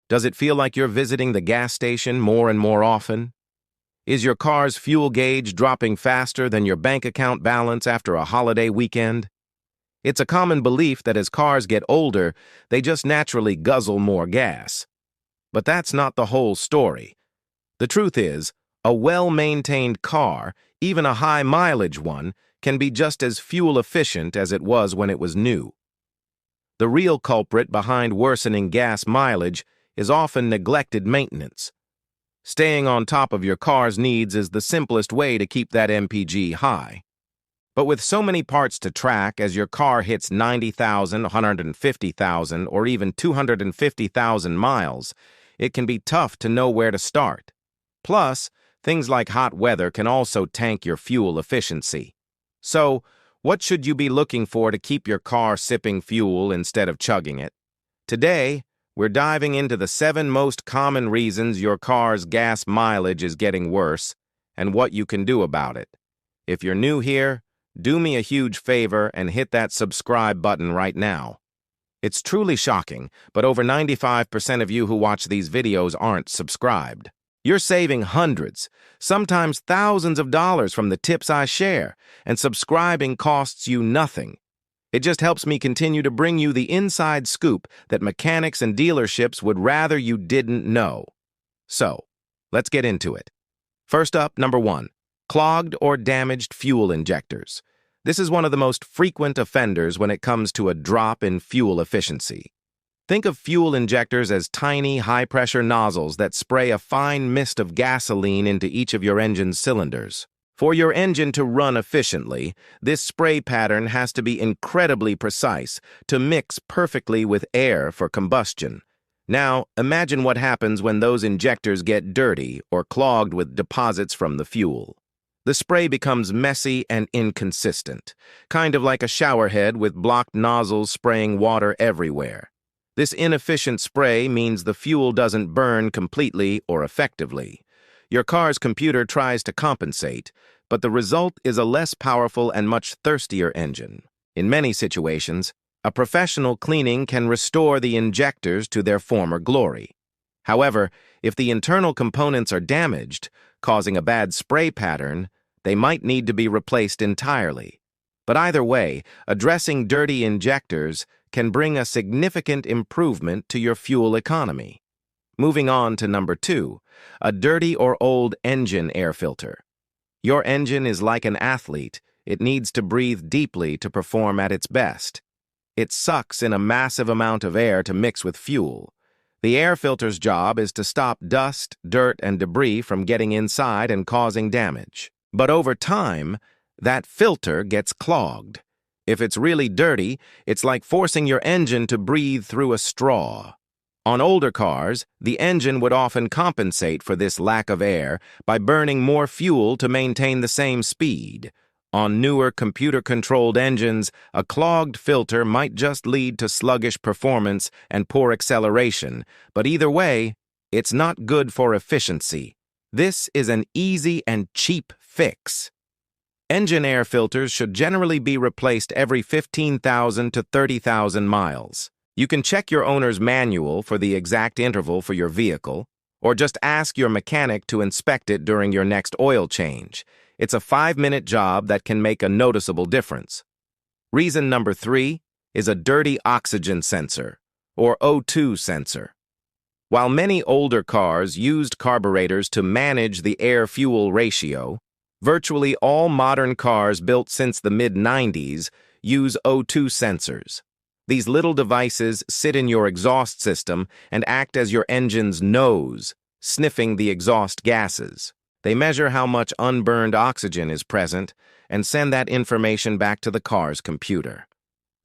Does it feel like you're visiting the gas station more and more often? Is your car's fuel gauge dropping faster than your bank account balance after a holiday weekend? It's a common belief that as cars get older, they just naturally guzzle more gas. But that's not the whole story. The truth is, a well-maintained car, even a high-mileage one, can be just as fuel efficient as it was when it was new. The real culprit behind worsening gas mileage is often neglected maintenance. Staying on top of your car's needs is the simplest way to keep that MPG high. But with so many parts to track as your car hits 90,000, 150,000, or even 250,000 miles, it can be tough to know where to start. Plus, things like hot weather can also tank your fuel efficiency. So, what should you be looking for to keep your car sipping fuel instead of chugging it? Today, we're diving into the 7 most common reasons your car's gas mileage is getting worse and what you can do about it. If you're new here, do me a huge favor and hit that subscribe button right now. It's truly shocking, but over 95% of you who watch these videos aren't subscribed. You're saving hundreds, sometimes thousands of dollars from the tips I share, and subscribing costs you nothing. It just helps me continue to bring you the inside scoop that mechanics and dealerships would rather you didn't know. So, let's get into it. First up, number 1, clogged or damaged fuel injectors. This is one of the most frequent offenders when it comes to a drop in fuel efficiency. Think of fuel injectors as tiny, high-pressure nozzles that spray a fine mist of gasoline into each of your engine's cylinders. For your engine to run efficiently, this spray pattern has to be incredibly precise to mix perfectly with air for combustion. Now, imagine what happens when those injectors get dirty or clogged with deposits from the fuel. The spray becomes messy and inconsistent, kind of like a shower head with blocked nozzles spraying water everywhere. This inefficient spray means the fuel doesn't burn completely or effectively. Your car's computer tries to compensate, but the result is a less powerful and much thirstier engine. In many situations, a professional cleaning can restore the injectors to their former glory. However, if the internal components are damaged, causing a bad spray pattern, they might need to be replaced entirely. But either way, addressing dirty injectors can bring a significant improvement to your fuel economy. Moving on to number 2, a dirty or old engine air filter. Your engine is like an athlete. It needs to breathe deeply to perform at its best. It sucks in a massive amount of air to mix with fuel. The air filter's job is to stop dust, dirt, and debris from getting inside and causing damage. But over time, that filter gets clogged. If it's really dirty, it's like forcing your engine to breathe through a straw. On older cars, the engine would often compensate for this lack of air by burning more fuel to maintain the same speed. On newer computer-controlled engines, a clogged filter might just lead to sluggish performance and poor acceleration, but either way, it's not good for efficiency. This is an easy and cheap fix. Engine air filters should generally be replaced every 15,000 to 30,000 miles. You can check your owner's manual for the exact interval for your vehicle, or just ask your mechanic to inspect it during your next oil change. It's a 5-minute job that can make a noticeable difference. Reason number 3 is a dirty oxygen sensor, or O2 sensor. While many older cars used carburetors to manage the air-fuel ratio, virtually all modern cars built since the mid-90s use O2 sensors. These little devices sit in your exhaust system and act as your engine's nose, sniffing the exhaust gases. They measure how much unburned oxygen is present and send that information back to the car's computer.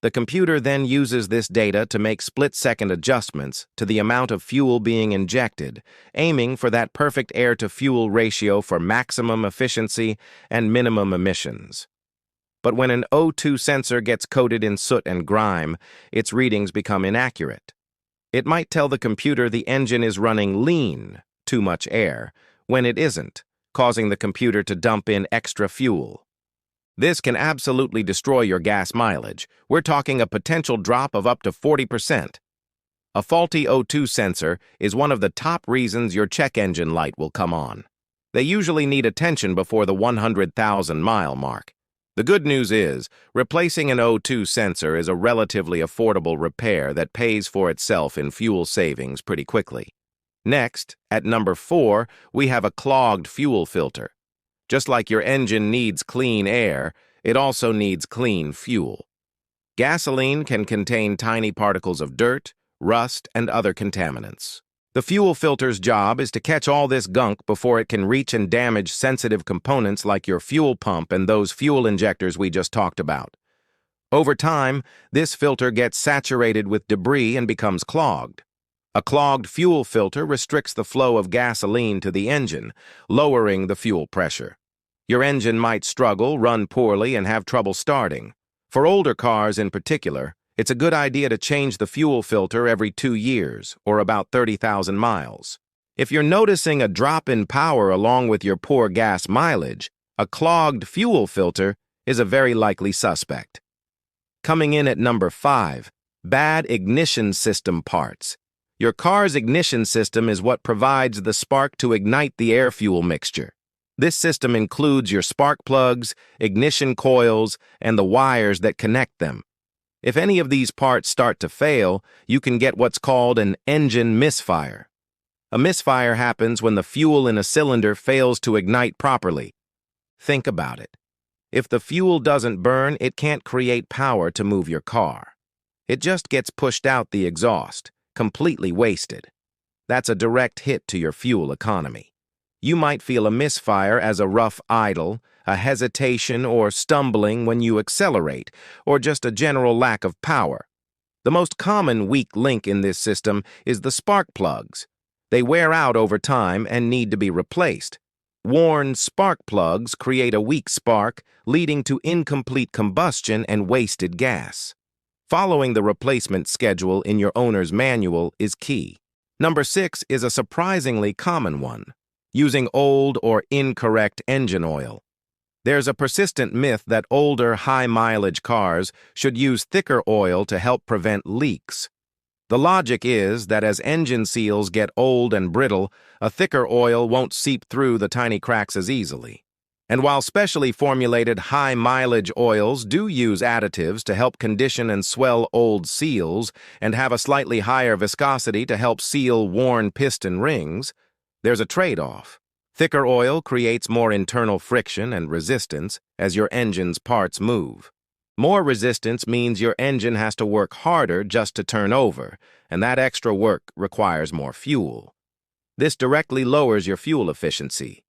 The computer then uses this data to make split-second adjustments to the amount of fuel being injected, aiming for that perfect air-to-fuel ratio for maximum efficiency and minimum emissions. But when an O2 sensor gets coated in soot and grime, its readings become inaccurate. It might tell the computer the engine is running lean, too much air, when it isn't, causing the computer to dump in extra fuel. This can absolutely destroy your gas mileage. We're talking a potential drop of up to 40%. A faulty O2 sensor is one of the top reasons your check engine light will come on. They usually need attention before the 100,000-mile mark. The good news is, replacing an O2 sensor is a relatively affordable repair that pays for itself in fuel savings pretty quickly. Next, at number 4, we have a clogged fuel filter. Just like your engine needs clean air, it also needs clean fuel. Gasoline can contain tiny particles of dirt, rust, and other contaminants. The fuel filter's job is to catch all this gunk before it can reach and damage sensitive components like your fuel pump and those fuel injectors we just talked about. Over time, this filter gets saturated with debris and becomes clogged. A clogged fuel filter restricts the flow of gasoline to the engine, lowering the fuel pressure. Your engine might struggle, run poorly, and have trouble starting. For older cars in particular, it's a good idea to change the fuel filter every 2 years, or about 30,000 miles. If you're noticing a drop in power along with your poor gas mileage, a clogged fuel filter is a very likely suspect. Coming in at number 5, bad ignition system parts. Your car's ignition system is what provides the spark to ignite the air-fuel mixture. This system includes your spark plugs, ignition coils, and the wires that connect them. If any of these parts start to fail, you can get what's called an engine misfire. A misfire happens when the fuel in a cylinder fails to ignite properly. Think about it. If the fuel doesn't burn, it can't create power to move your car. It just gets pushed out the exhaust, completely wasted. That's a direct hit to your fuel economy. You might feel a misfire as a rough idle, a hesitation or stumbling when you accelerate, or just a general lack of power. The most common weak link in this system is the spark plugs. They wear out over time and need to be replaced. Worn spark plugs create a weak spark, leading to incomplete combustion and wasted gas. Following the replacement schedule in your owner's manual is key. Number 6 is a surprisingly common one: using old or incorrect engine oil. There's a persistent myth that older, high-mileage cars should use thicker oil to help prevent leaks. The logic is that as engine seals get old and brittle, a thicker oil won't seep through the tiny cracks as easily. And while specially formulated high-mileage oils do use additives to help condition and swell old seals and have a slightly higher viscosity to help seal worn piston rings, there's a trade-off. Thicker oil creates more internal friction and resistance as your engine's parts move. More resistance means your engine has to work harder just to turn over, and that extra work requires more fuel. This directly lowers your fuel efficiency.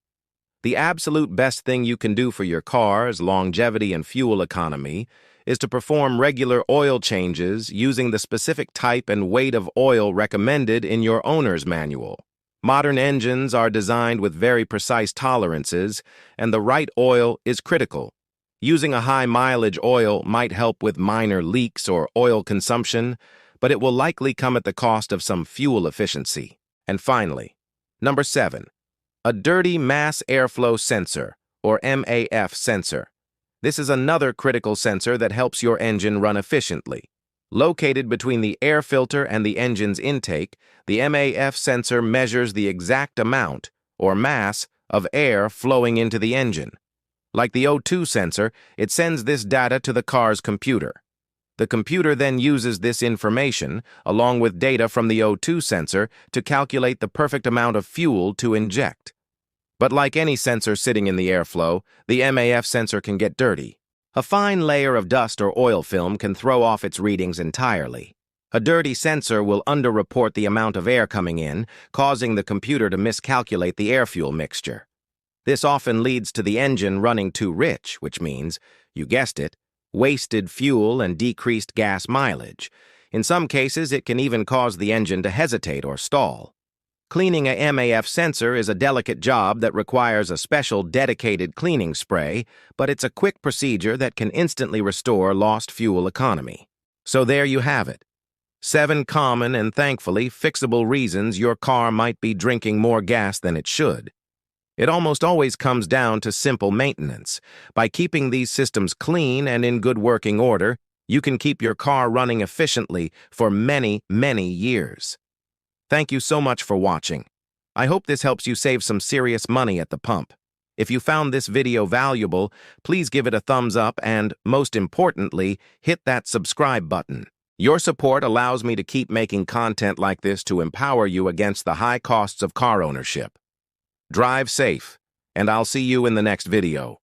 The absolute best thing you can do for your car's longevity and fuel economy is to perform regular oil changes using the specific type and weight of oil recommended in your owner's manual. Modern engines are designed with very precise tolerances, and the right oil is critical. Using a high-mileage oil might help with minor leaks or oil consumption, but it will likely come at the cost of some fuel efficiency. And finally, number 7, a dirty mass airflow sensor, or MAF sensor. This is another critical sensor that helps your engine run efficiently. Located between the air filter and the engine's intake, the MAF sensor measures the exact amount, or mass, of air flowing into the engine. Like the O2 sensor, it sends this data to the car's computer. The computer then uses this information, along with data from the O2 sensor, to calculate the perfect amount of fuel to inject. But like any sensor sitting in the airflow, the MAF sensor can get dirty. A fine layer of dust or oil film can throw off its readings entirely. A dirty sensor will underreport the amount of air coming in, causing the computer to miscalculate the air-fuel mixture. This often leads to the engine running too rich, which means, you guessed it, wasted fuel and decreased gas mileage. In some cases, it can even cause the engine to hesitate or stall. Cleaning a MAF sensor is a delicate job that requires a special dedicated cleaning spray, but it's a quick procedure that can instantly restore lost fuel economy. So there you have it. 7 common and thankfully fixable reasons your car might be drinking more gas than it should. It almost always comes down to simple maintenance. By keeping these systems clean and in good working order, You can keep your car running efficiently for many, many years. Thank you so much for watching. I hope this helps you save some serious money at the pump. If you found this video valuable, please give it a thumbs up and, most importantly, hit that subscribe button. Your support allows me to keep making content like this to empower you against the high costs of car ownership. Drive safe, and I'll see you in the next video.